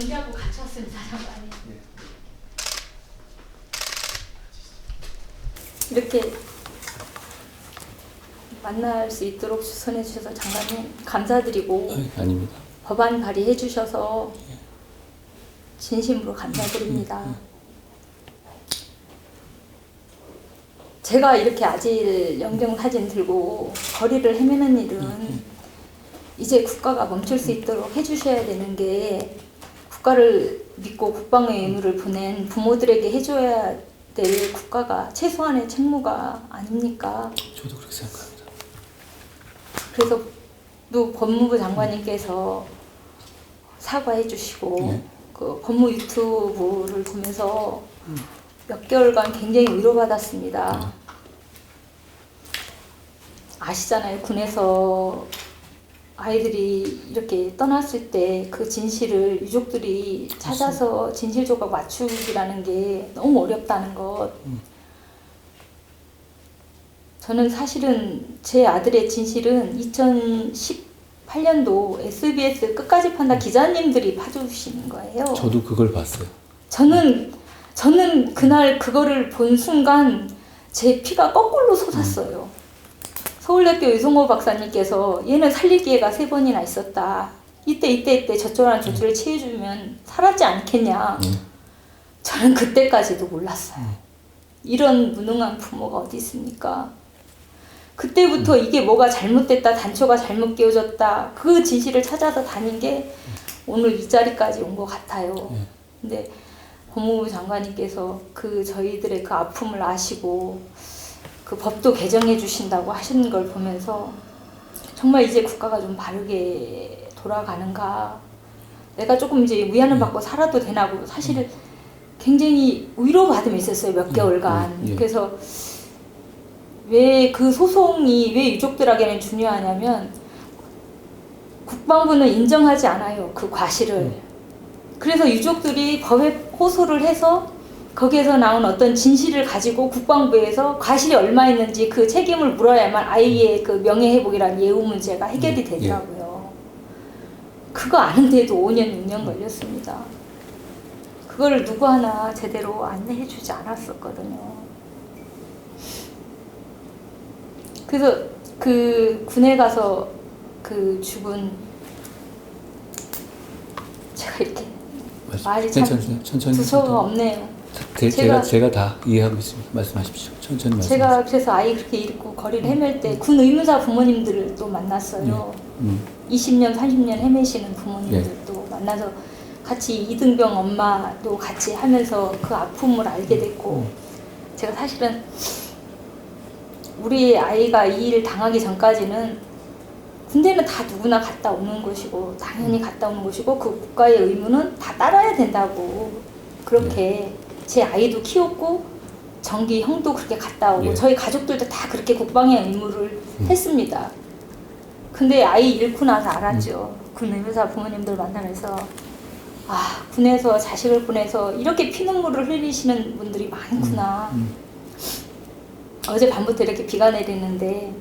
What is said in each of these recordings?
경기하고 같이 왔습니다, 장관님. 이렇게 만날 수 있도록 추천해 주셔서 장관님 감사드리고 아닙니다. 법안 발의해 주셔서 진심으로 감사드립니다. 제가 이렇게 아질 영정사진 들고 거리를 헤매는 일은 이제 국가가 멈출 수 있도록 해주셔야 되는 게 국가를 믿고 국방의 의무를 보낸 부모들에게 해줘야 될 국가가 최소한의 책무가 아닙니까? 저도 그렇게 생각합니다. 그래서 또 법무부 장관님께서 사과해 주시고 그 법무 유튜브를 보면서 몇 개월간 굉장히 위로받았습니다. 아시잖아요. 군에서 아이들이 이렇게 떠났을 때 그 진실을 유족들이 찾아서 진실 조각 맞추기라는 게 너무 어렵다는 것. 저는 사실은 제 아들의 진실은 2018년도 SBS 끝까지 판다 기자님들이 파주시는 거예요. 저도 그걸 봤어요. 저는 그날 그거를 본 순간 제 피가 거꾸로 솟았어요. 서울대학교 유성호 박사님께서 얘는 살릴 기회가 3번이나 있었다. 이때 저쪽이랑 저쪽을 치해주면 살았지 않겠냐. 저는 그때까지도 몰랐어요. 이런 무능한 부모가 어디 있습니까? 그때부터 이게 뭐가 잘못됐다, 단초가 잘못 끼워졌다, 그 진실을 찾아서 다닌 게 오늘 이 자리까지 온 것 같아요. 근데 법무부 장관님께서 그 저희들의 그 아픔을 아시고 그 법도 개정해 주신다고 하시는 걸 보면서 정말 이제 국가가 좀 바르게 돌아가는가, 내가 조금 이제 위안을 받고 살아도 되나고 사실 굉장히 위로받음이 있었어요, 몇 개월간. 그래서 왜 그 소송이 왜 유족들에게는 중요하냐면 국방부는 인정하지 않아요, 그 과실을. 그래서 유족들이 법에 호소를 해서 거기에서 나온 어떤 진실을 가지고 국방부에서 과실이 얼마 있는지 그 책임을 물어야만 아이의 그 명예회복이라는 예우 문제가 해결이 되더라고요. 그거 아는데도 5년, 6년 걸렸습니다. 그걸 누구 하나 제대로 안내해 주지 않았었거든요. 그래서 그 군에 가서 그 죽은, 제가 이렇게 말이 참 천천히 두서가 없네요. 제가 다 이해하고 있습니다. 말씀하십시오. 천천히 말씀하십시오. 제가 그래서 아이 그렇게 잃고 거리를 헤맬 때 군 의무사 부모님들을 또 만났어요. 20년, 30년 헤매시는 부모님들도 만나서 같이 이등병 엄마도 같이 하면서 그 아픔을 알게 됐고, 제가 사실은 우리 아이가 이 일 당하기 전까지는 군대는 다 누구나 갔다 오는 것이고 당연히 갔다 오는 것이고 그 국가의 의무는 다 따라야 된다고 그렇게 제 아이도 키웠고 정기 형도 그렇게 갔다 오고 저희 가족들도 다 그렇게 국방의 의무를 했습니다. 근데 아이 잃고 나서 알았죠. 군 의무사 부모님들 만나면서 아, 군에서 자식을 보내서 이렇게 피눈물을 흘리시는 분들이 많구나. 어제 밤부터 이렇게 비가 내리는데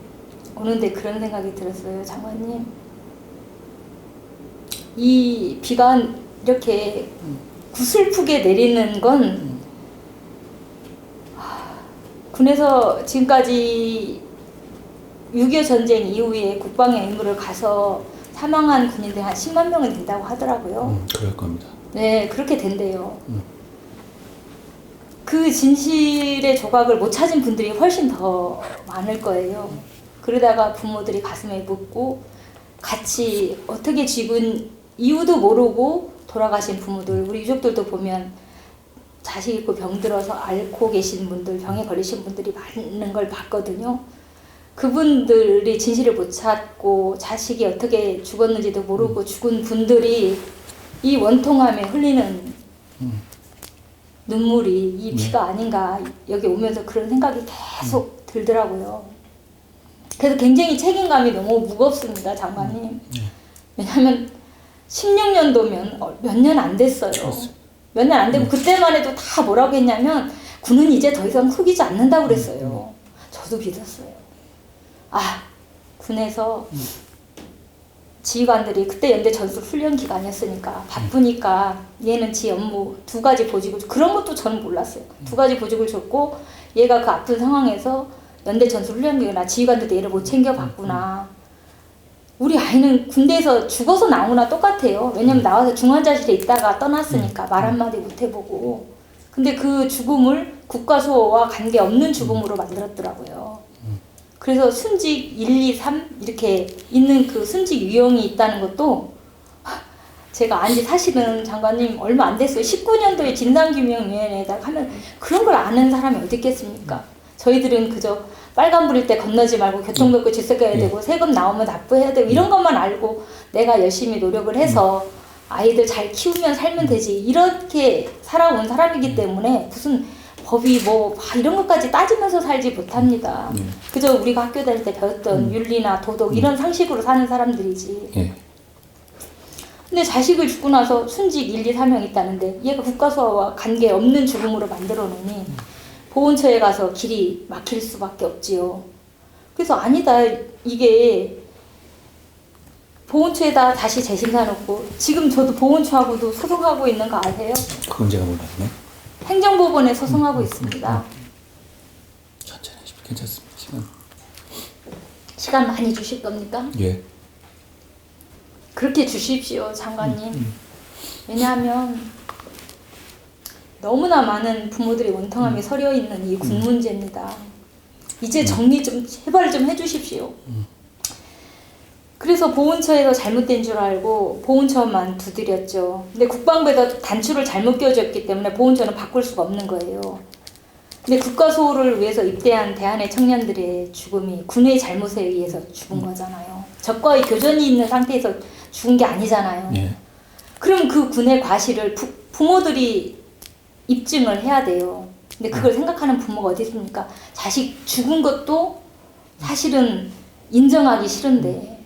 오는데 그런 생각이 들었어요. 장관님, 이 비가 이렇게 구슬프게 내리는 건 군에서 지금까지 6.25 전쟁 이후에 국방의 의무를 가서 사망한 군인들 한 10만 명은 된다고 하더라고요. 그럴 겁니다. 네, 그렇게 된대요. 그 진실의 조각을 못 찾은 분들이 훨씬 더 많을 거예요. 그러다가 부모들이 가슴에 묻고 같이 어떻게 죽은 이유도 모르고 돌아가신 부모들, 우리 유족들도 보면 자식 있고 병들어서 앓고 계신 분들, 병에 걸리신 분들이 많은 걸 봤거든요. 그분들이 진실을 못 찾고 자식이 어떻게 죽었는지도 모르고 죽은 분들이 이 원통함에 흘리는 눈물이 이 피가 아닌가, 여기 오면서 그런 생각이 계속 들더라고요. 그래서 굉장히 책임감이 너무 무겁습니다, 장관님. 왜냐하면 16년도면 몇 년 안 됐어요. 몇 년 안 되고 그때만 해도 다 뭐라고 했냐면 군은 이제 더 이상 속이지 않는다고 그랬어요. 저도 믿었어요. 아, 군에서 지휘관들이 그때 연대 전술 훈련 기간이었으니까 바쁘니까 얘는 지 업무 2가지 보직을 그런 것도 저는 몰랐어요. 2가지 보직을 줬고 얘가 그 아픈 상황에서 연대 전술 훈련 기간 지휘관들도 얘를 못 챙겨봤구나. 우리 아이는 군대에서 죽어서 나오나 똑같아요. 왜냐면 나와서 중환자실에 있다가 떠났으니까 말 한마디 못 해보고. 근데 그 죽음을 국가수호와 관계없는 죽음으로 만들었더라고요. 그래서 순직 1, 2, 3 이렇게 있는 그 순직 유형이 있다는 것도 제가 안지 사실은 장관님 얼마 안 됐어요. 19년도에 진상규명위원회에다 하면 그런 걸 아는 사람이 어디 있겠습니까? 저희들은 그저 빨간불일 때 건너지 말고 교통법규 질서해야 되고 세금 나오면 납부해야 되고 이런 것만 알고 내가 열심히 노력을 해서 아이들 잘 키우면 살면 되지 이렇게 살아온 사람이기 때문에 무슨 법이 뭐 이런 것까지 따지면서 살지 못합니다. 그저 우리가 학교 다닐 때 배웠던 윤리나 도덕 이런 상식으로 사는 사람들이지. 예. 근데 자식을 죽고 나서 순직 1, 2, 3형 있다는데 얘가 국가수호와 관계없는 죽음으로 만들어 놓으니 보훈처에 가서 길이 막힐 수밖에 없지요. 그래서 아니다 이게 보훈처에다 다시 재심사 놓고 지금 저도 보훈처하고도 소송하고 있는 거 아세요? 그건 제가 몰랐네. 행정법원에 소송하고 있습니다. 천천히 하십시오. 괜찮습니다. 시간 많이 주실 겁니까? 예. 그렇게 주십시오, 장관님. 왜냐하면 너무나 많은 부모들이 원통함이 서려 있는 이 군 문제입니다. 이제 정리 좀 제발 좀 해주십시오. 그래서 보훈처에서 잘못된 줄 알고 보훈처만 두드렸죠. 근데 국방부에서 단추를 잘못 껴줬기 때문에 보훈처는 바꿀 수가 없는 거예요. 근데 국가수호를 위해서 입대한 대한의 청년들의 죽음이 군의 잘못에 의해서 죽은 거잖아요. 적과의 교전이 있는 상태에서 죽은 게 아니잖아요. 예. 그럼 그 군의 과실을 부모들이 입증을 해야 돼요. 근데 그걸 생각하는 부모가 어디 있습니까? 자식 죽은 것도 사실은 인정하기 싫은데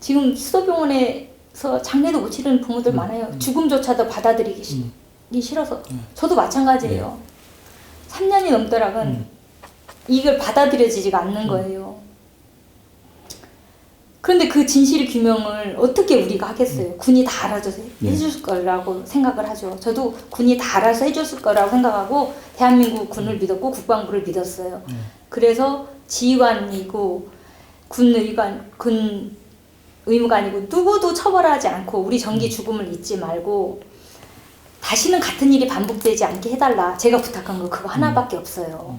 지금 수도병원에서 장례도 못 치르는 부모들 많아요. 죽음조차도 받아들이기 싫어서. 저도 마찬가지예요. 3년이 넘더라고는 이걸 받아들여지지가 않는 거예요. 그런데 그 진실 규명을 어떻게 우리가 하겠어요? 군이 다 알아서 해줄 거라고 생각을 하죠. 저도 군이 다 알아서 해줬을 거라고 생각하고 대한민국 군을 믿었고 국방부를 믿었어요. 그래서 지휘관이고 군 의무관이고 누구도 처벌하지 않고 우리 정기 죽음을 잊지 말고 다시는 같은 일이 반복되지 않게 해달라. 제가 부탁한 거 그거 하나밖에 없어요.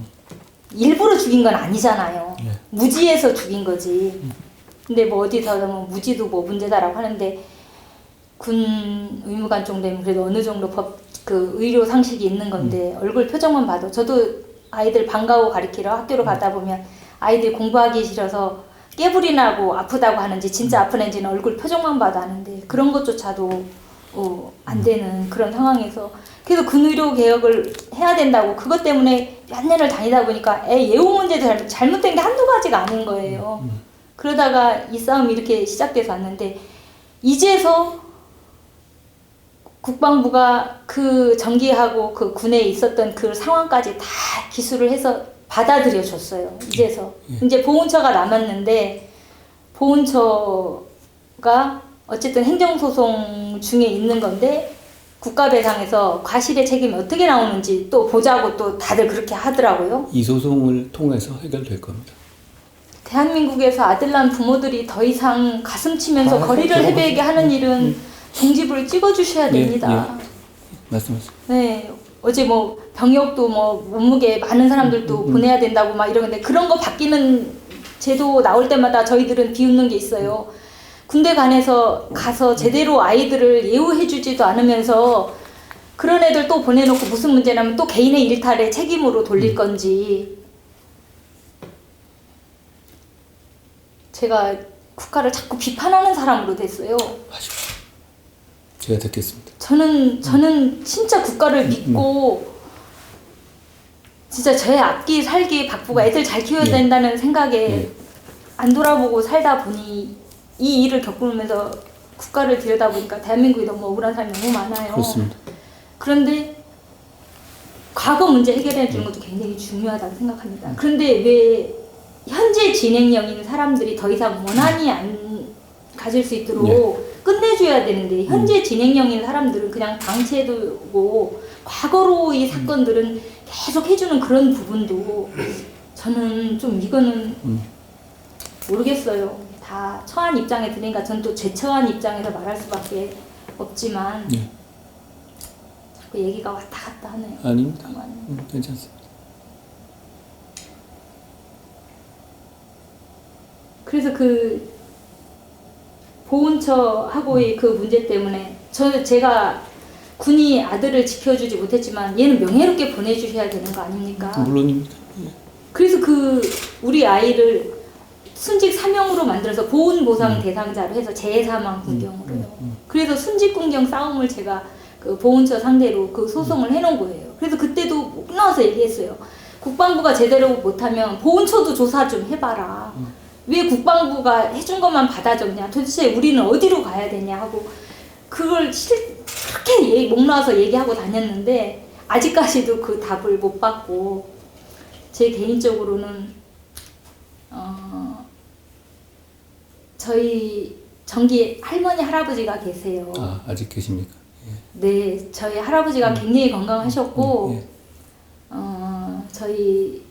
일부러 죽인 건 아니잖아요. 무지해서 죽인 거지. 근데 뭐 어디서 뭐 무지도 뭐 문제다라고 하는데 군 의무관 정도면 그래도 어느 정도 그 의료 상식이 있는 건데 얼굴 표정만 봐도 저도 아이들 방과후 가르치러 학교로 가다 보면 아이들 공부하기 싫어서 깨부리 나고 아프다고 하는지 진짜 아픈 애인지는 얼굴 표정만 봐도 아는데 그런 것조차도 안 되는 그런 상황에서 그래서 군의료 개혁을 해야 된다고 그것 때문에 몇 년을 다니다 보니까 예우 문제도 잘못된 게 한두 가지가 아닌 거예요. 그러다가 이 싸움이 이렇게 시작돼서 왔는데 이제서 국방부가 그 정기하고 그 군에 있었던 그 상황까지 다 기술을 해서 받아들여 줬어요. 이제서 이제 보훈처가 남았는데 보훈처가 어쨌든 행정소송 중에 있는 건데 국가배상에서 과실의 책임이 어떻게 나오는지 또 보자고 또 다들 그렇게 하더라고요. 이 소송을 통해서 해결될 겁니다. 대한민국에서 아들 낳은 부모들이 더 이상 가슴 치면서 거리를 헤매게 하는 일은 종지부를 찍어주셔야 됩니다. 말씀하세요. 네, 어제 뭐 병역도 뭐 몸무게 많은 사람들도 보내야 된다고 막 이러는데 그런 거 바뀌는 제도 나올 때마다 저희들은 비웃는 게 있어요. 군대 가서 제대로 아이들을 예우해주지도 않으면서 그런 애들 또 보내놓고 무슨 문제냐면 또 개인의 일탈에 책임으로 돌릴 건지. 제가 국가를 자꾸 비판하는 사람으로 됐어요. 하십시오. 제가 듣겠습니다. 저는 진짜 국가를 믿고 진짜 제 앞길 살기 바쁘고 애들 잘 키워야 된다는 생각에 안 돌아보고 살다 보니 이 일을 겪으면서 국가를 들여다보니까 대한민국이 너무 억울한 사람이 너무 많아요. 그렇습니다. 그런데 과거 문제 해결해 주는 것도 굉장히 중요하다고 생각합니다. 그런데 왜 현재 진행형인 사람들이 더 이상 원한이 안 가질 수 있도록 끝내줘야 되는데 현재 진행형인 사람들은 그냥 방치해두고 과거로 이 사건들은 계속 해주는 그런 부분도 저는 좀 이거는 모르겠어요. 다 처한 입장에 드니까 전 또 제 처한 입장에서 말할 수밖에 없지만 자꾸 얘기가 왔다 갔다 하네요. 아닙니다. 괜찮습니다. 그래서 그 보훈처하고의 그 문제 때문에 제가 군이 아들을 지켜주지 못했지만 얘는 명예롭게 보내주셔야 되는 거 아닙니까? 물론입니다. 그래서 그 우리 아이를 순직 사명으로 만들어서 보훈보상 대상자로 해서 재사망 군경으로요. 그래서 순직 군경 싸움을 제가 그 보훈처 상대로 그 소송을 해놓은 거예요. 그래서 그때도 못 나와서 얘기했어요. 국방부가 제대로 못하면 보훈처도 조사 좀 해봐라. 왜 국방부가 해준 것만 받아 적냐? 도대체 우리는 어디로 가야 되냐 하고 그걸 그렇게 목 놓아서 얘기하고 다녔는데 아직까지도 그 답을 못 받고 제 개인적으로는 저희 정기 할머니 할아버지가 계세요. 아, 아직 계십니까? 네, 저희 할아버지가 굉장히 건강하셨고 저희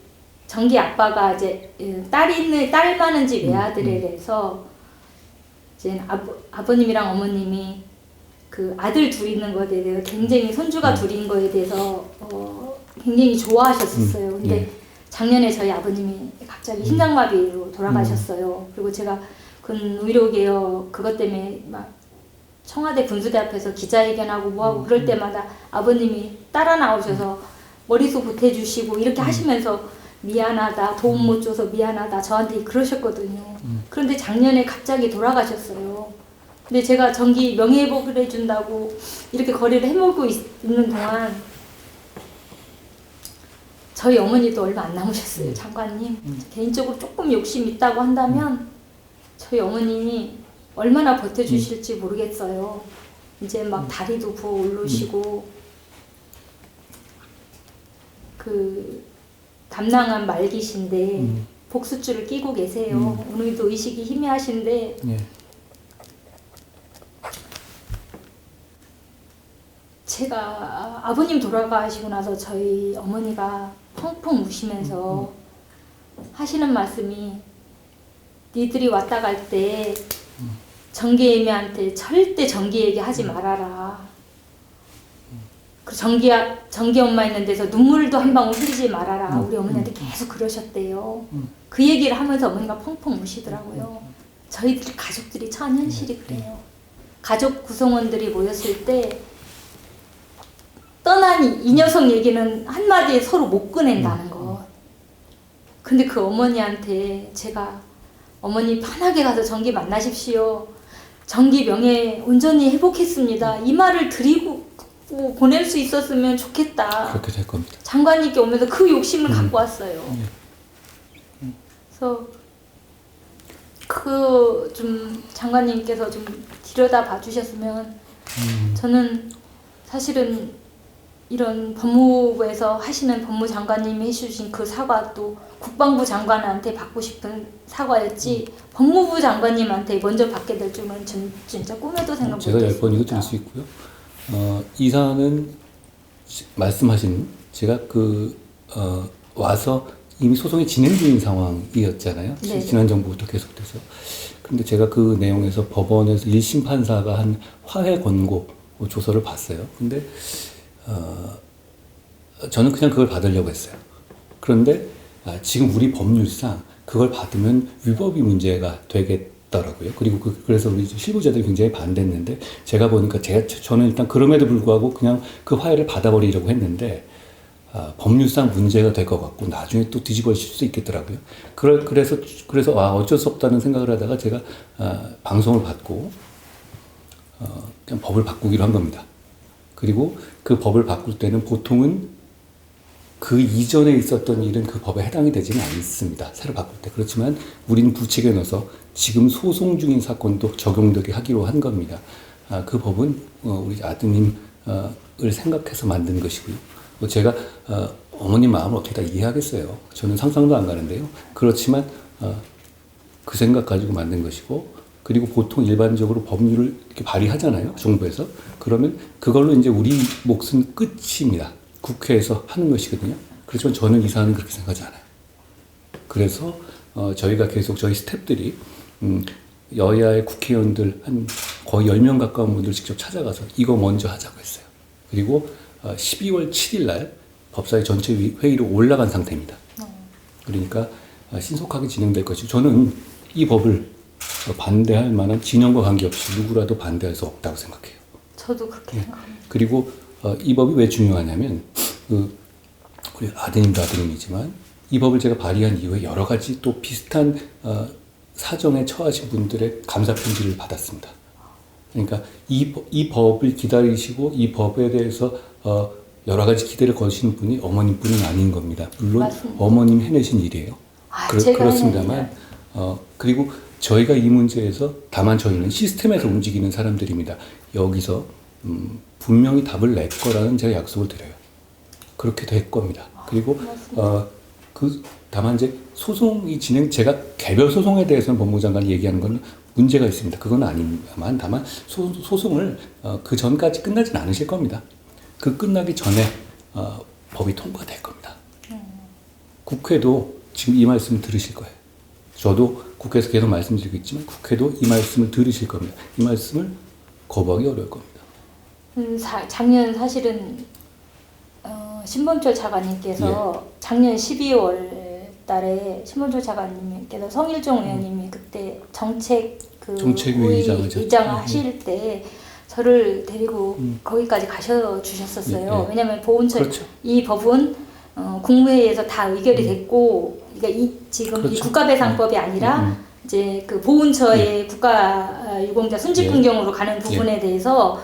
정기 아빠가 이제 딸 많은 집 외아들에 대해서 이제 아버님이랑 어머님이 그 아들 둘 있는 것에 대해서 굉장히 손주가 둘인 거에 대해서 굉장히 좋아하셨었어요. 근데 작년에 저희 아버님이 갑자기 심장마비로 돌아가셨어요. 그리고 제가 군의료개혁 그것 때문에 막 청와대 군수대 앞에서 기자회견하고 뭐하고 그럴 때마다 아버님이 따라 나오셔서 머리속 보태주시고 이렇게 하시면서 미안하다, 도움 못 줘서 미안하다 저한테 그러셨거든요. 그런데 작년에 갑자기 돌아가셨어요. 근데 제가 정기 명예회복을 해준다고 이렇게 거리를 해먹고 있는 동안 저희 어머니도 얼마 안 남으셨어요. 장관님 개인적으로 조금 욕심 있다고 한다면 저희 어머니 얼마나 버텨주실지 모르겠어요. 이제 막 다리도 부어 오르시고 그 담낭한 말기신데 복수줄을 끼고 계세요. 오늘도 의식이 희미하신데 제가 아버님 돌아가시고 나서 저희 어머니가 펑펑 우시면서 하시는 말씀이 니들이 왔다 갈 때 정기애미한테 절대 정기 얘기하지 말아라. 그 정기 엄마 있는 데서 눈물도 한 방울 흘리지 말아라. 우리 어머니한테 계속 그러셨대요. 그 얘기를 하면서 어머니가 펑펑 우시더라고요. 저희들 가족들이 처한 현실이 그래요. 가족 구성원들이 모였을 때 떠난 이 녀석 얘기는 한마디에 서로 못 꺼낸다는 것. 근데 그 어머니한테 제가 어머니 편하게 가서 정기 만나십시오. 정기 명예 온전히 회복했습니다. 이 말을 드리고 보낼 수 있었으면 좋겠다. 그렇게 될 겁니다. 장관님께 오면서 그 욕심을 갖고 왔어요. 그래서 그 좀 장관님께서 좀 들여다 봐주셨으면 저는 사실은 이런 법무부에서 하시는 법무장관님이 해주신 그 사과도 국방부 장관한테 받고 싶은 사과였지 법무부 장관님한테 먼저 받게 될 줄은 전 진짜 꿈에도 생각 제가 못했습니다. 10번 이거 드릴 수 있고요. 이 사안은 말씀하신 제가 와서 이미 소송이 진행 중인 상황이었잖아요. 네. 지난 정부부터 계속돼서. 근데 제가 그 내용에서 법원에서 1심 판사가 한 화해 권고 조서를 봤어요. 근데 저는 그냥 그걸 받으려고 했어요. 그런데 지금 우리 법률상 그걸 받으면 위법이 문제가 되겠더라고요. 그리고 그래서 우리 실무자들이 굉장히 반대했는데 제가 보니까 저는 일단 그럼에도 불구하고 그냥 그 화해를 받아버리려고 했는데 법률상 문제가 될 것 같고 나중에 또 뒤집어질 수 있겠더라고요. 그래서 어쩔 수 없다는 생각을 하다가 제가 방송을 받고 그냥 법을 바꾸기로 한 겁니다. 그리고 그 법을 바꿀 때는 보통은 그 이전에 있었던 일은 그 법에 해당이 되지는 않습니다. 새로 바꿀 때. 그렇지만 우리는 부칙에 넣어서 지금 소송 중인 사건도 적용되게 하기로 한 겁니다. 그 법은 우리 아드님을 생각해서 만든 것이고요. 제가 어머님 마음을 어떻게 다 이해하겠어요. 저는 상상도 안 가는데요. 그렇지만 그 생각 가지고 만든 것이고 그리고 보통 일반적으로 법률을 이렇게 발의하잖아요. 정부에서. 그러면 그걸로 이제 우리 몫은 끝입니다. 국회에서 하는 것이거든요. 그렇지만 저는 이 사안은 그렇게 생각하지 않아요. 그래서 저희가 계속 저희 스태프들이 여야의 국회의원들 한 거의 10명 가까운 분들 직접 찾아가서 이거 먼저 하자고 했어요. 그리고 12월 7일 날 법사위 전체 회의로 올라간 상태입니다. 그러니까 신속하게 진행될 것이고 저는 이 법을 반대할 만한 진영과 관계없이 누구라도 반대할 수 없다고 생각해요. 저도 그렇게 생각합니다. 그리고 이 법이 왜 중요하냐면 우리 아드님도 아드님이지만 이 법을 제가 발의한 이후에 여러 가지 또 비슷한 사정에 처하신 분들의 감사 편지를 받았습니다. 그러니까 이 법을 기다리시고 이 법에 대해서 여러 가지 기대를 거시는 분이 어머님뿐은 아닌 겁니다. 물론 맞습니다. 어머님 해내신 일이에요. 제가 그렇습니다만 그리고 저희가 이 문제에서 다만 저희는 시스템에서 움직이는 사람들입니다. 여기서 분명히 답을 낼 거라는 제가 약속을 드려요. 그렇게 될 겁니다. 그리고 다만 이제 소송이 제가 개별 소송에 대해서는 법무부 장관이 얘기하는 건 문제가 있습니다. 그건 아니지만 다만 소송을 그 전까지 끝나진 않으실 겁니다. 그 끝나기 전에 법이 통과될 겁니다. 국회도 지금 이 말씀을 들으실 거예요. 저도 국회에서 계속 말씀드리고 있지만 국회도 이 말씀을 들으실 겁니다. 이 말씀을 거부하기 어려울 겁니다. 작년 사실은 신범철 차관님께서 작년 12월 달에 신범철 차관님께서 성일종 의원님이 그때 정책위 의장 하실 때 저를 데리고 거기까지 가셔 주셨었어요. 왜냐하면 보훈처 그렇죠. 이 법은 국무회의에서 다 의결이 됐고, 그러니까 지금 이 국가배상법이 아니라 이제 그 보훈처의 국가유공자 순직분경으로 가는 부분에 대해서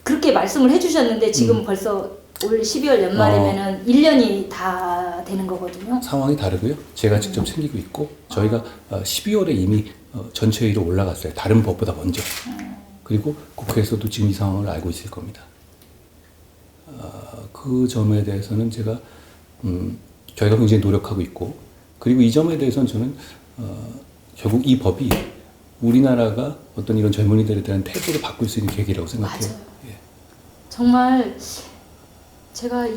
그렇게 말씀을 해주셨는데 지금 벌써 올 12월 연말이면은 1년이 다 되는 거거든요. 상황이 다르고요. 제가 직접 챙기고 있고 저희가 12월에 이미 전체 회의로 올라갔어요. 다른 법보다 먼저. 그리고 국회에서도 지금 이 상황을 알고 있을 겁니다. 그 점에 대해서는 저희가 굉장히 노력하고 있고, 그리고 이 점에 대해서는 저는 결국 이 법이 우리나라가 어떤 이런 젊은이들에 대한 태도를 바꿀 수 있는 계기라고 생각해요. 맞아요. 예. 정말 제가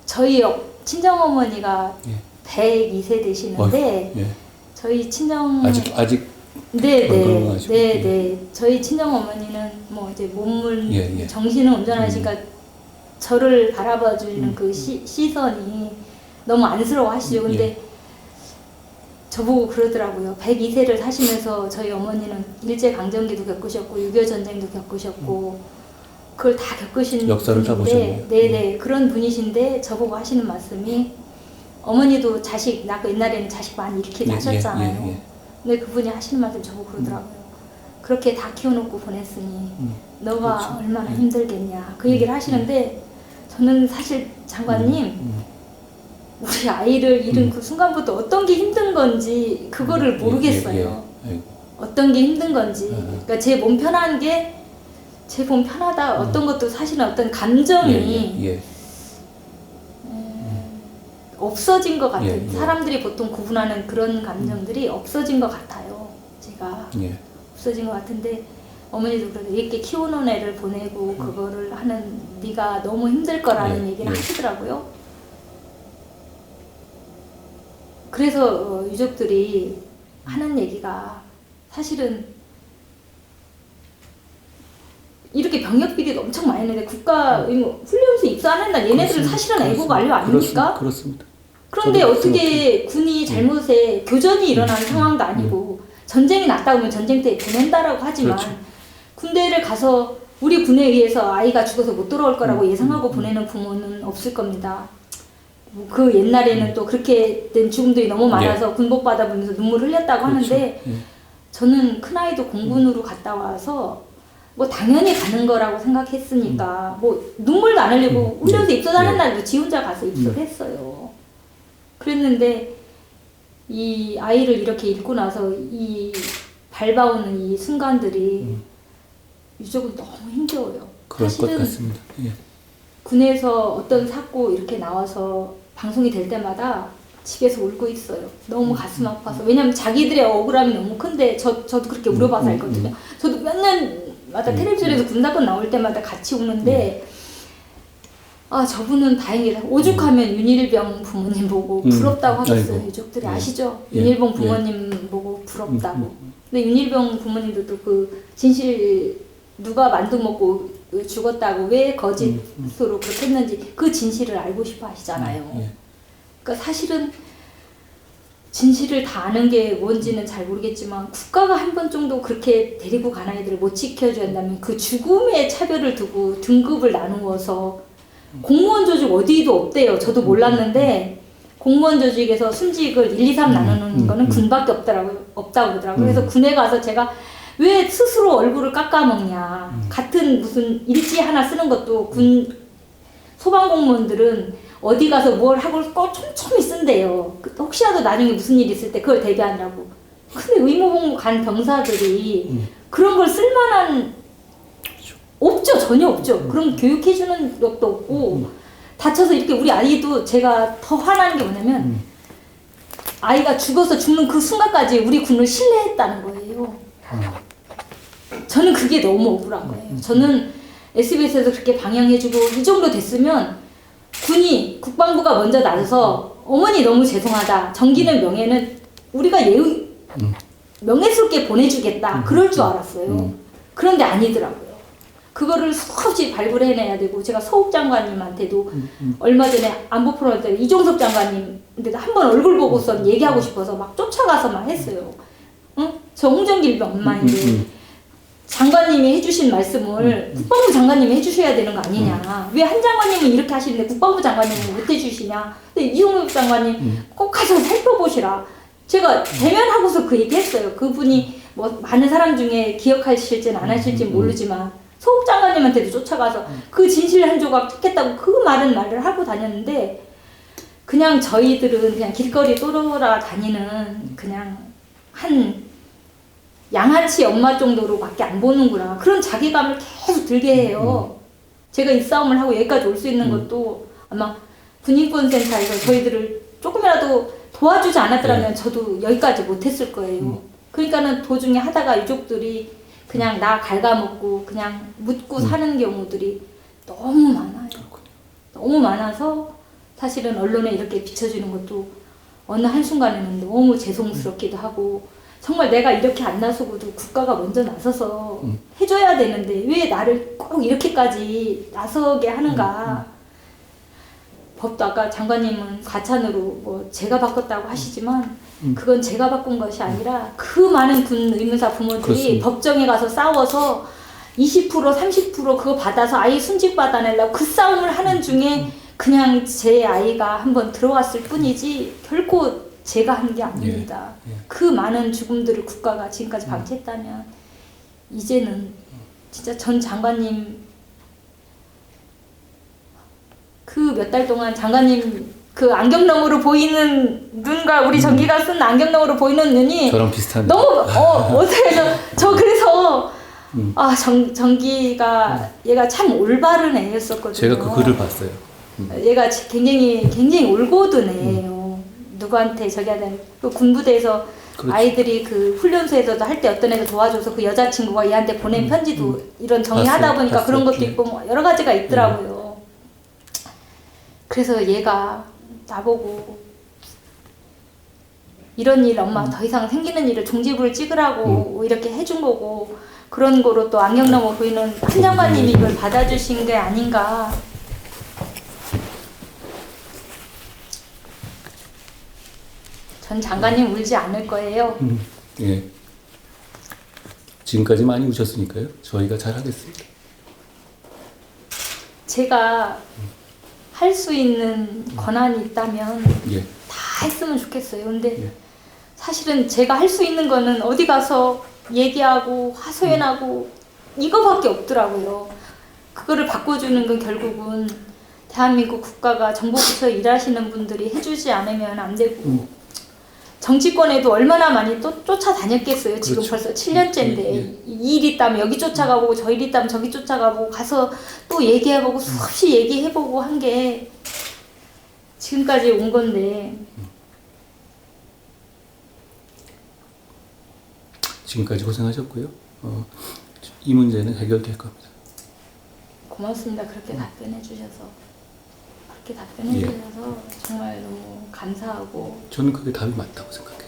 저희 친정어머니가 102세 되시는데 예. 저희 친정 아직 네네 저희 친정 어머니는 뭐 이제 몸을 정신을 온전하시니까 저를 바라봐 주는 그 시선이 너무 안쓰러워하시죠. 근데 저보고 그러더라고요. 102세를 사시면서 저희 어머니는 일제 강점기도 겪으셨고 6.25 전쟁도 겪으셨고 그걸 다 겪으신 역사를 다 보셨네요. 네네 그런 분이신데 저보고 하시는 말씀이 어머니도 자식 낳고 옛날에는 자식 많이 이렇게 낳으셨잖아요. 근데 그분이 하시는 말씀 저보고 그러더라고요. 그렇게 다 키워놓고 보냈으니 너가 그렇죠. 얼마나 힘들겠냐 그 얘기를 하시는데 저는 사실 장관님 우리 아이를 잃은 그 순간부터 어떤 게 힘든 건지 그거를 모르겠어요. 어떤 게 힘든 건지. 그러니까 제 몸 편한 게 제 몸 편하다 어떤 것도 사실은 어떤 감정이 없어진 것 같은 사람들이 보통 구분하는 그런 감정들이 없어진 것 같아요. 제가 없어진 것 같은데 어머니도 그래도 이렇게 키워놓은 애를 보내고 그거를 하는 네가 너무 힘들 거라는 얘기를 하시더라고요. 그래서 유족들이 하는 얘기가 사실은 이렇게 병역 비리도 엄청 많이 했는데 국가 훈련소 입소 안 한다. 얘네들은 사실은 애국 완료 아닙니까? 그렇습니다. 그런데 어떻게 군이 잘못에 교전이 일어나는 상황도 아니고 전쟁이 났다 그러면 전쟁터에 보낸다라고 하지만 군대를 가서 우리 군에 의해서 아이가 죽어서 못 돌아올 거라고 예상하고 보내는 부모는 없을 겁니다. 그 옛날에는 또 그렇게 된 죽음들이 너무 많아서 군복 받아보면서 눈물 흘렸다고 하는데 저는 큰아이도 공군으로 갔다 와서 뭐 당연히 가는 거라고 생각했으니까 뭐 눈물도 안 흘리고 훈련소 입소하는 날도 지 혼자 가서 입소를 했어요. 그랬는데 이 아이를 이렇게 잃고 나서 이 밟아오는 이 순간들이 유족은 너무 힘겨워요. 그럴 것 같습니다. 군에서 어떤 사고 이렇게 나와서 방송이 될 때마다 집에서 울고 있어요. 너무 가슴 아파서. 왜냐면 자기들의 억울함이 너무 큰데 저도 그렇게 울어봐서 알거든요. 저도 몇 년마다 텔레비전에서 군 사건 나올 때마다 같이 우는데 아 저분은 다행이다. 오죽하면 윤일병 부모님 보고 부럽다고 하겠어요. 아이고. 유족들이 아시죠? 예. 윤일병 부모님 보고 부럽다고. 근데 윤일병 부모님들도 그 진실 누가 만두 먹고 죽었다고 왜 거짓으로 그렇게 했는지 그 진실을 알고 싶어 하시잖아요. 그러니까 사실은 진실을 다 아는 게 뭔지는 잘 모르겠지만 국가가 한 번 정도 그렇게 데리고 간 아이들을 못 지켜줘야 한다면 그 죽음의 차별을 두고 등급을 나누어서 공무원 조직 어디도 없대요. 저도 몰랐는데 공무원 조직에서 순직을 1, 2, 3 나누는 거는 군밖에 없다고 그러더라고요. 그래서 군에 가서 제가 왜 스스로 얼굴을 깎아먹냐. 같은 무슨 일지 하나 쓰는 것도 군 소방공무원들은 어디 가서 뭘 하고 꼭 촘촘히 쓴대요. 혹시라도 나중에 무슨 일 있을 때 그걸 대비하느라고. 근데 의무복무 간 병사들이 그런 걸 쓸만한 없죠. 전혀 없죠. 그런 교육해주는 것도 없고 다쳐서 이렇게 우리 아이도 제가 더 화나는 게 뭐냐면 아이가 죽어서 죽는 그 순간까지 우리 군을 신뢰했다는 거예요. 저는 그게 너무 억울한 거예요. 저는 SBS에서 그렇게 방영해주고 이 정도 됐으면 군이 국방부가 먼저 나서서 어머니 너무 죄송하다. 정기는 명예는 우리가 명예스럽게 보내주겠다. 그럴 줄 알았어요. 그런데 아니더라고요. 그거를 수없이 발굴해내야 되고 제가 서욱 장관님한테도 얼마 전에 안보 프로그램 때 이종섭 장관님한테도 한번 얼굴 보고선 얘기하고 싶어서 막 쫓아가서 막 했어요. 응? 저 홍정길 엄마인데 장관님이 해주신 말씀을 국방부 장관님이 해주셔야 되는 거 아니냐. 왜 한 장관님은 이렇게 하시는데 국방부 장관님은 못 해주시냐. 근데 이종섭 장관님 꼭 가서 살펴보시라. 제가 대면하고서 그 얘기했어요. 그분이 뭐 많은 사람 중에 기억하실지는 안 하실지는 모르지만 서욱 장관님한테도 쫓아가서 그 진실 한 조각 찾겠다고 그 말을 하고 다녔는데 그냥 저희들은 그냥 길거리 돌아다니는 그냥 한 양아치 엄마 정도로밖에 안 보는구나. 그런 자괴감을 계속 들게 해요. 제가 이 싸움을 하고 여기까지 올 수 있는 것도 아마 군인권센터에서 저희들을 조금이라도 도와주지 않았더라면 저도 여기까지 못했을 거예요. 그러니까는 도중에 하다가 유족들이 그냥 나 갉아먹고 그냥 묻고 사는 경우들이 너무 많아요. 너무 많아서 사실은 언론에 이렇게 비춰주는 것도 어느 한순간에는 너무 죄송스럽기도 하고 정말 내가 이렇게 안 나서고도 국가가 먼저 나서서 해줘야 되는데 왜 나를 꼭 이렇게까지 나서게 하는가. 법도 아까 장관님은 과찬으로 뭐 제가 바꿨다고 하시지만 그건 제가 바꾼 것이 아니라 그 많은 군 의무사 부모들이 그렇습니다. 법정에 가서 싸워서 20% 30% 그거 받아서 아이 순직 받아내려고 그 싸움을 하는 중에 그냥 제 아이가 한번 들어왔을 뿐이지 결코 제가 한 게 아닙니다. 그 많은 죽음들을 국가가 지금까지 방치했다면 이제는 진짜 전 장관님 그 몇 달 동안 장관님 그 안경 너머로 보이는 눈과 우리 정기가 쓴 안경 너머로 보이는 눈이 저랑 비슷한. 너무 어떻게 저 그래서 아 정기가 얘가 참 올바른 애였었거든요. 제가 그 글을 봤어요. 얘가 굉장히 올곧은 애예요. 누구한테 저기 하다니 그 군부대에서 그렇죠. 아이들이 그 훈련소에서도 할 때 어떤 애가 도와줘서 그 여자친구가 얘한테 보낸 편지도 이런 정리하다 보니까 그런 것도 있고 뭐 여러 가지가 있더라고요. 그래서 얘가 나보고 이런 일 엄마 더 이상 생기는 일을 종지부를 찍으라고 이렇게 해준 거고 그런 거로 또 안경 넘어 보이는 한 장관님이 이걸 받아주신 게 아닌가. 전 장관님 울지 않을 거예요. 예. 지금까지 많이 우셨으니까요. 저희가 잘하겠습니다. 제가 할 수 있는 권한이 있다면 예. 다 했으면 좋겠어요. 근데 사실은 제가 할 수 있는 거는 어디 가서 얘기하고 하소연하고 이거밖에 없더라고요. 그거를 바꿔주는 건 결국은 대한민국 국가가 정보부처에 일하시는 분들이 해주지 않으면 안 되고 정치권에도 얼마나 많이 또 쫓아다녔겠어요. 지금 그렇죠. 벌써 7년째인데 이 일 있다면 여기 쫓아가보고 저 일 있다면 저기 쫓아가보고 가서 또 얘기해보고 수없이 얘기해보고 한 게 지금까지 온 건데 지금까지 고생하셨고요. 이 문제는 해결될 겁니다. 고맙습니다. 그렇게 답변해 주셔서. 그렇게 답변해 주셔서 정말 너무 감사하고. 저는 그게 답이 맞다고 생각해요.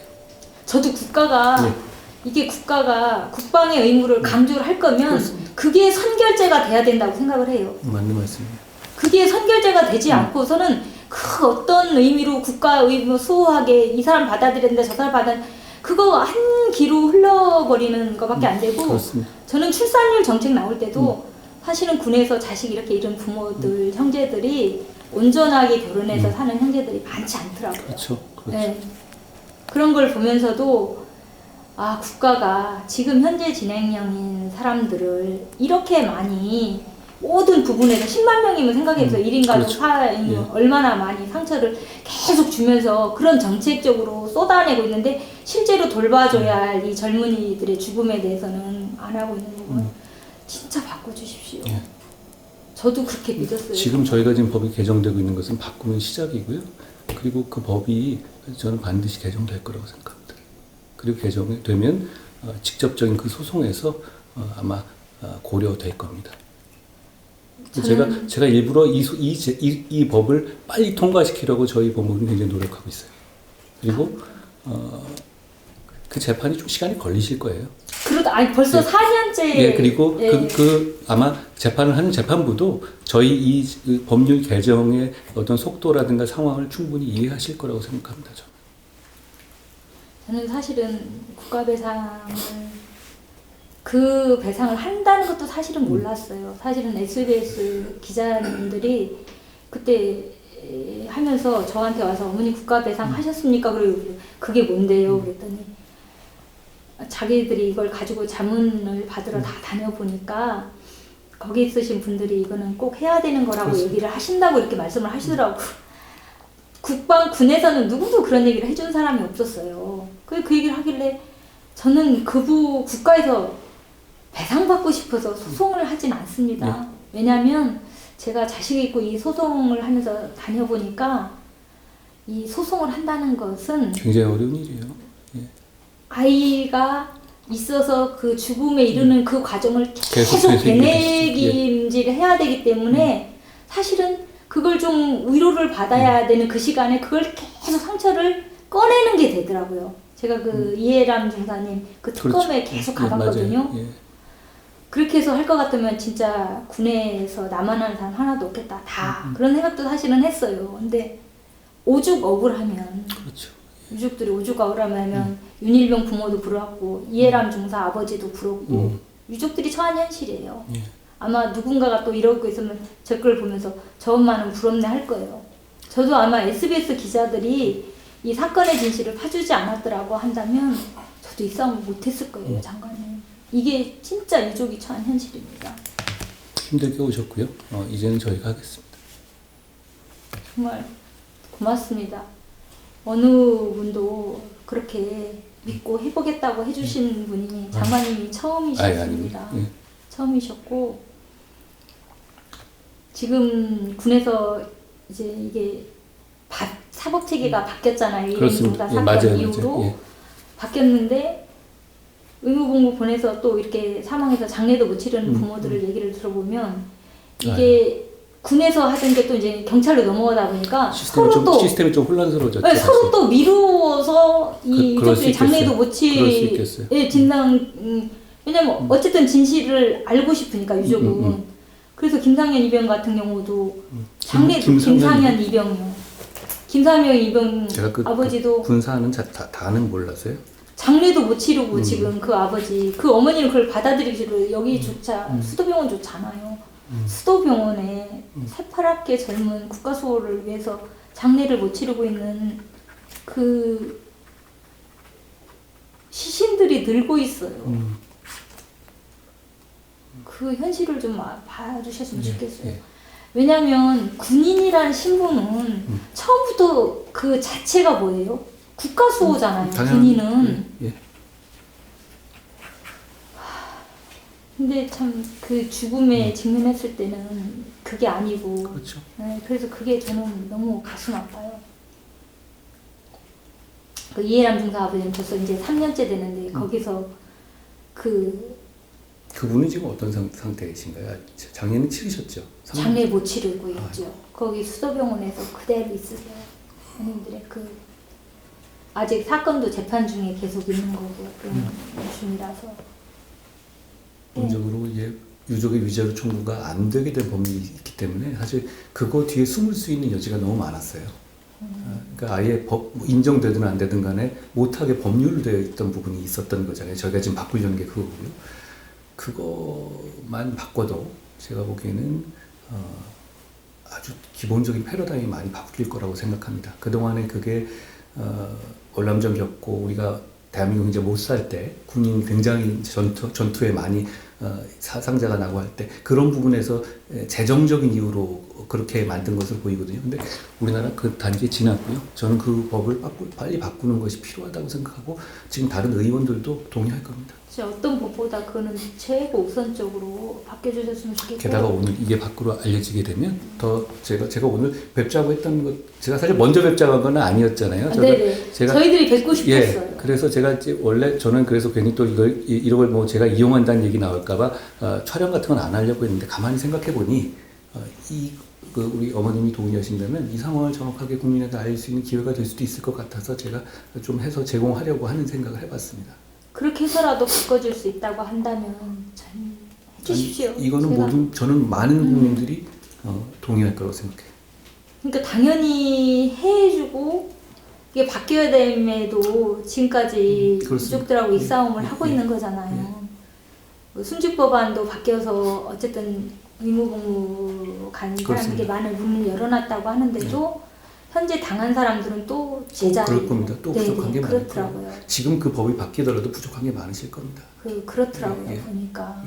저도 국가가 이게 국가가 국방의 의무를 강조를 할 거면 그렇습니다. 그게 선결제가 돼야 된다고 생각을 해요. 맞는 말씀입니다. 그게 선결제가 되지 않고서는 그 어떤 의미로 국가 의무 수호하게 이 사람 받아들였는데 저 사람 그거 한 기로 흘러버리는 것밖에 안 되고 그렇습니다. 저는 출산율 정책 나올 때도 사실은 군에서 자식 이렇게 잃은 부모들 형제들이 온전하게 결혼해서 사는 형제들이 많지 않더라고요. 그렇죠. 네. 그런 걸 보면서도 아 국가가 지금 현재 진행형인 사람들을 이렇게 많이 모든 부분에서 10만 명이면 생각해보세요. 1인 가족 그렇죠. 사회이면 얼마나 많이 상처를 계속 주면서 그런 정책적으로 쏟아내고 있는데 실제로 돌봐줘야 할 이 젊은이들의 죽음에 대해서는 안 하고 있는 부분 진짜 바꿔주십시오. 저도 그렇게 믿었어요. 지금 저희가 지금 법이 개정되고 있는 것은 바꾸는 시작이고요. 그리고 그 법이 저는 반드시 개정될 거라고 생각합니다. 그리고 개정이 되면 직접적인 그 소송에서 아마 고려될 겁니다. 제가 일부러 이 법을 빨리 통과시키려고 저희 법무부는 굉장히 노력하고 있어요. 그리고 그 재판이 좀 시간이 걸리실 거예요. 아니 벌써 4년째. 예, 그리고 아마 재판을 하는 재판부도 저희 이 법률 개정의 어떤 속도라든가 상황을 충분히 이해하실 거라고 생각합니다. 저는 사실은 국가배상을 그 배상을 한다는 것도 사실은 몰랐어요. 사실은 SBS 기자님들이 그때 하면서 저한테 와서 어머니 국가배상 하셨습니까? 그리고 그게 뭔데요? 그랬더니 자기들이 이걸 가지고 자문을 받으러 다 다녀보니까 거기 있으신 분들이 이거는 꼭 해야 되는 거라고 그렇습니다. 얘기를 하신다고 이렇게 말씀을 하시더라고요. 군에서는 누구도 그런 얘기를 해준 사람이 없었어요. 그 얘기를 하길래 저는 국가에서 배상받고 싶어서 소송을 하진 않습니다. 왜냐하면 제가 자식 있고 이 소송을 하면서 다녀보니까 이 소송을 한다는 것은 굉장히 어려운 일이에요. 아이가 있어서 그 죽음에 이르는 그 과정을 계속 되뇌김질을 해야 되기 때문에 사실은 그걸 좀 위로를 받아야 되는 그 시간에 그걸 계속 상처를 꺼내는 게 되더라고요. 제가 그 이해람 중사님 그 특검에 계속 가봤거든요. 그렇게 해서 할 것 같으면 진짜 군에서 나만 하는 사람 하나도 없겠다. 다 그런 생각도 사실은 했어요. 근데 오죽 억울하면 유족들이 오죽 억울하면 윤일병 부모도 부러웠고 이해람 중사 아버지도 부럽고 유족들이 처한 현실이에요. 아마 누군가가 또 이러고 있으면 제 걸 보면서 저 엄마는 부럽네 할 거예요. 저도 아마 SBS 기자들이 이 사건의 진실을 파주지 않았더라고 한다면 저도 이 싸움을 못했을 거예요. 장관님. 이게 진짜 유족이 처한 현실입니다. 힘들게 오셨고요. 이제는 저희가 하겠습니다. 정말 고맙습니다. 어느 분도 그렇게 믿고 해보겠다고 해주신 분이 장관님이 처음이셨습니다. 처음이셨고 지금 군에서 이제 이게 사법 체계가 바뀌었잖아요. 이행동사 사건 이후로 바뀌었는데 의무복무 보내서 또 이렇게 사망해서 장례도 못 치르는 부모들을 얘기를 들어보면 이게 군에서 하던 게 또 이제 경찰로 넘어가다 보니까 시스템이 좀 혼란스러워졌죠. 네, 서로 또 미루어서 이 유족들이 장례도 못 진상 왜냐면 어쨌든 진실을 알고 싶으니까 유족은 그래서 김상현 이병 같은 경우도 장례 김상현 이병이요. 김상현 이병 아버지도 군사는 다는 몰랐어요? 장례도 못 치르고 지금 그 아버지 그 어머니는 그걸 받아들이기로 여기조차 수도병원 좋잖아요. 수도병원에 새파랗게 젊은 국가수호를 위해서 장례를 못 치르고 있는 그 시신들이 늘고 있어요. 그 현실을 좀 봐주셨으면 좋겠어요. 왜냐하면 군인이라는 신분은 처음부터 그 자체가 뭐예요? 국가수호잖아요. 군인은. 근데 참 그 죽음에 직면했을 때는 그게 아니고 그렇죠. 네, 그래서 그게 저는 너무 가슴 아파요. 그 이해람 중사 아버지는 벌써 이제 3년째 되는데 거기서 그분은 지금 어떤 상태이신가요? 장례는 치르셨죠? 장례 못 치르고 있죠. 거기 수도병원에서 그대로 있으세요. 본인들의 아직 사건도 재판 중에 계속 있는 거고요. 중이라서. 본적으로 이제 유족의 위자료 청구가 안 되게 된 법률이 있기 때문에 사실 그거 뒤에 숨을 수 있는 여지가 너무 많았어요. 그러니까 아예 인정되든 안 되든 간에 못하게 법률되어 있던 부분이 있었던 거잖아요. 저희가 지금 바꾸려는 게 그거고요. 그거만 바꿔도 제가 보기에는 아주 기본적인 패러다임이 많이 바뀔 거라고 생각합니다. 그동안에 그게 월남전 겪고 우리가 대한민국 이제 못 살 때 군인이 굉장히 전투에 많이 사상자가 나고 할 때 그런 부분에서 재정적인 이유로 그렇게 만든 것으로 보이거든요. 근데 우리나라 그 단계에 지났고요. 저는 그 법을 빨리 바꾸는 것이 필요하다고 생각하고 지금 다른 의원들도 동의할 겁니다. 진짜 어떤 법보다 그거는 최고 우선적으로 바뀌어주셨으면 좋겠고. 게다가 오늘 이게 밖으로 알려지게 되면 더 제가 오늘 뵙자고 했던 것 제가 사실 먼저 뵙자고 한 건 아니었잖아요. 네네. 저희들이 뵙고 싶었어요. 예, 그래서 제가 이제 원래 저는 그래서 괜히 또 이런 걸 뭐 제가 이용한다는 얘기 나올까봐 촬영 같은 건 안 하려고 했는데 가만히 생각해 보니 우리 어머님이 동의하신다면 이 상황을 정확하게 국민에게 알릴 수 있는 기회가 될 수도 있을 것 같아서 제가 좀 해서 제공하려고 하는 생각을 해봤습니다. 그렇게 해서라도 바꿔줄 수 있다고 한다면 참 해주십시오. 아니, 이거는 저는 많은 국민들이 동의할 거라고 생각해요. 그러니까 당연히 해주고 이게 바뀌어야 됨에도 지금까지 유족들하고 이 싸움을 하고 있는 거잖아요. 순직법안도 바뀌어서 어쨌든 의무복무 간 사람들이 많은 문을 열어놨다고 하는데도 현재 당한 사람들은 또 제자리. 그럴 겁니다. 또 부족한 게 많을 그렇더라고요. 지금 그 법이 바뀌더라도 부족한 게 많으실 겁니다. 그렇더라고요. 보니까.